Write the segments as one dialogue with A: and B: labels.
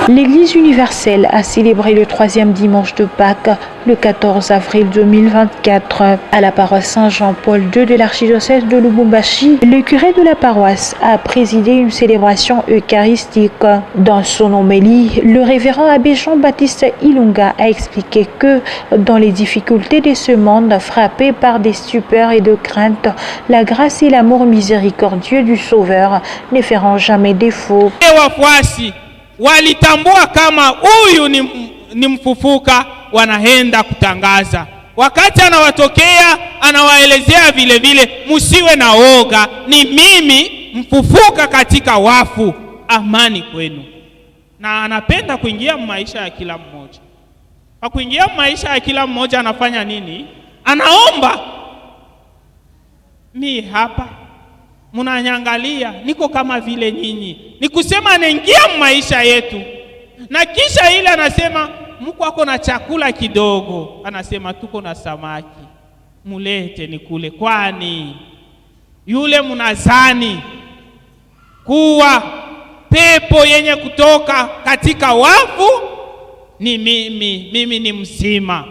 A: L'Église universelle a célébré le troisième dimanche de Pâques, le 14 avril 2024, à la paroisse Saint-Jean-Paul II de l'archidiocèse de Lubumbashi. Le curé de la paroisse a présidé une célébration eucharistique. Dans son homélie, le révérend abbé Jean-Baptiste Ilunga a expliqué que, dans les difficultés de ce monde frappé par des stupeurs et de craintes, la grâce et l'amour miséricordieux du Sauveur ne feront jamais défaut.
B: Walitambua kama huyu ni mfufuka, wanaenda kutangaza. Wakati anawatokea anawaelezea vile vile, musiwe na oga, ni mimi mfufuka katika wafu, amani kwenu. Na anapenda kuingia maisha ya kila mmoja. Kwa kuingia maisha ya kila mmoja anafanya nini? Anaomba. Mi hapa munanyangalia, niko kama vile nyinyi. Ni kusema anaingia maisha yetu. Na kisha ile anasema, mko ako na chakula kidogo. Anasema tuko na samaki, mulete nikule. Kwani yule munazani kuwa pepo yenye kutoka katika wafu ni mimi ni mzima.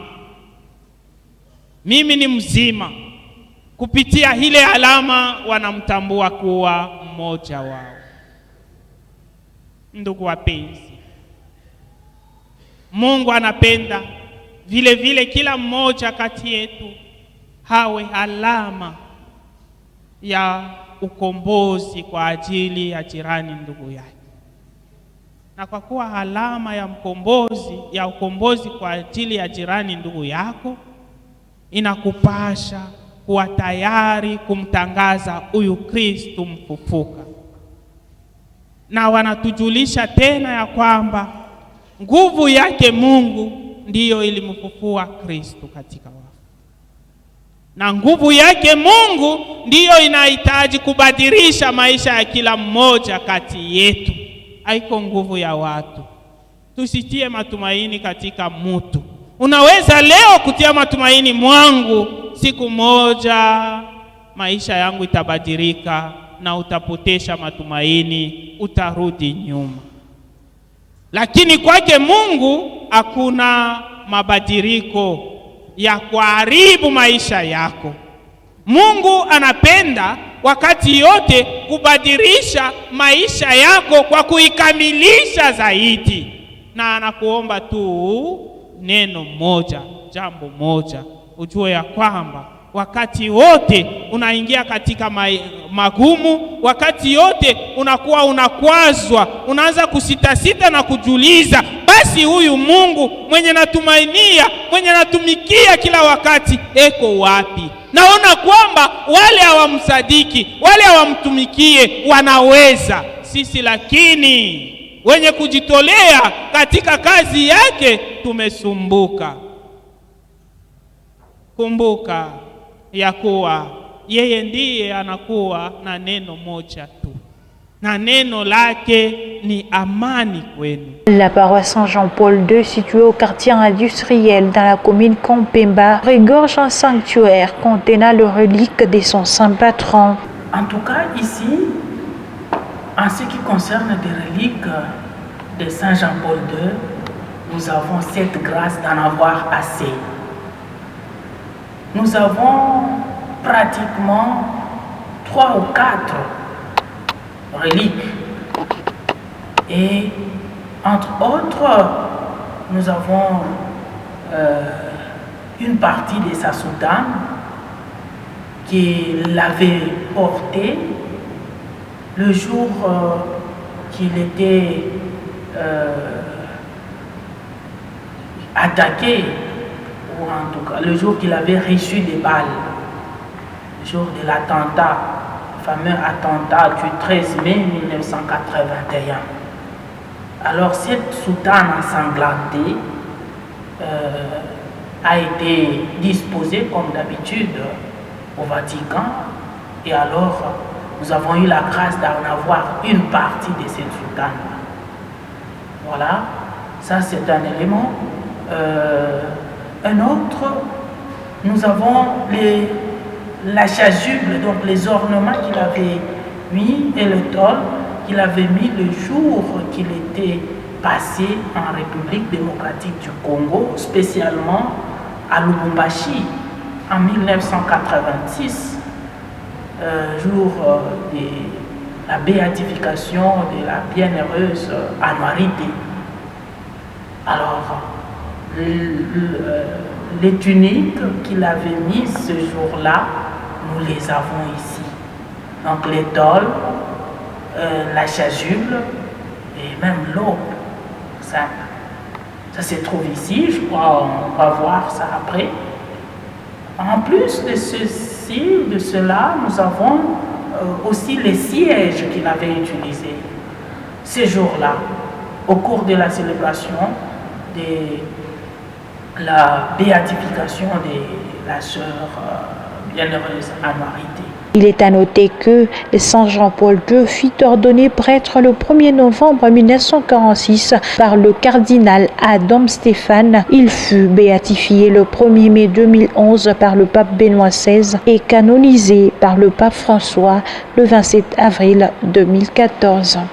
B: Mimi ni mzima. Kupitia ile alama wanamtambua kuwa mmoja wao. Ndugu wapenzi, Mungu anapenda vile vile kila mmoja kati yetu hawe alama ya ukombozi kwa ajili ya jirani ndugu yake. Na kwa kuwa alama ya ukombozi kwa ajili ya jirani ndugu yako, inakupasha kuwa tayari kumtangaza huyu Kristo mfufuka. Na wanatujulisha tena ya kwamba nguvu yake Mungu ndiyo ilimfufua Kristo katika wafu. Na nguvu yake Mungu ndiyo inahitaji kubadilisha maisha ya kila mmoja kati yetu. Haiko nguvu ya watu. Tusitie matumaini katika mtu. Unaweza leo kutia matumaini mwangu, siku moja maisha yangu itabadilika, na utapotesha matumaini, utarudi nyuma. Lakini kwake Mungu hakuna mabadiliko ya kuharibu maisha yako. Mungu anapenda wakati yote kubadilisha maisha yako kwa kuikamilisha zaidi. Na anakuomba tu neno moja, jambo moja. Ujue ya kwamba wakati wote unaingia katika magumu, wakati yote unakuwa unakwazwa, unaanza kusitasita na kujuliza, basi huyu Mungu mwenye natumainia, mwenye natumikia kila wakati, eko wapi? Naona kwamba wale hawamsadiki, wale hawamtumikie wanaweza, sisi lakini wenye kujitolea katika kazi yake tumesumbuka. Kumbuka ya kuwa yeye ndiye anakuwa na neno moja tu, na neno lake ni amani kwenu.
A: La paroisse Saint-Jean-Paul II, située au quartier industriel dans la commune Kompemba, regorge un sanctuaire contenant le relique de son saint patron.
C: En tout cas, ici, en ce qui concerne des reliques de Saint Jean-Paul II, nous avons cette grâce d'en avoir assez. Nous avons pratiquement 3 ou 4 reliques. Et entre autres, nous avons une partie de sa soutane qu'il avait portée le jour qu'il était attaqué, ou en tout cas le jour qu'il avait reçu des balles, le jour de l'attentat, le fameux attentat du 13 mai 1981. Alors cette soutane ensanglantée a été disposée comme d'habitude au Vatican, et alors nous avons eu la grâce d'en avoir une partie de cette soutane. Voilà, ça c'est un élément. Un autre, nous avons la chasuble, donc les ornements qu'il avait mis, et le tol qu'il avait mis le jour qu'il était passé en République démocratique du Congo, spécialement à Lubumbashi, en 1986, jour de la béatification de la bienheureuse Anwarité. Alors, les tuniques qu'il avait mises ce jour-là, nous les avons ici. Donc l'étole, la chasuble et même l'aube. Ça se trouve ici, je crois, on va voir ça après. En plus de ceci, de cela, nous avons aussi les sièges qu'il avait utilisés ces jours-là, au cours de la célébration de la béatification de la sœur bienheureuse Anwarité.
A: Il est à noter que Saint Jean-Paul II fut ordonné prêtre le 1er novembre 1946 par le cardinal Adam Stéphane. Il fut béatifié le 1er mai 2011 par le pape Benoît XVI et canonisé par le pape François le 27 avril 2014.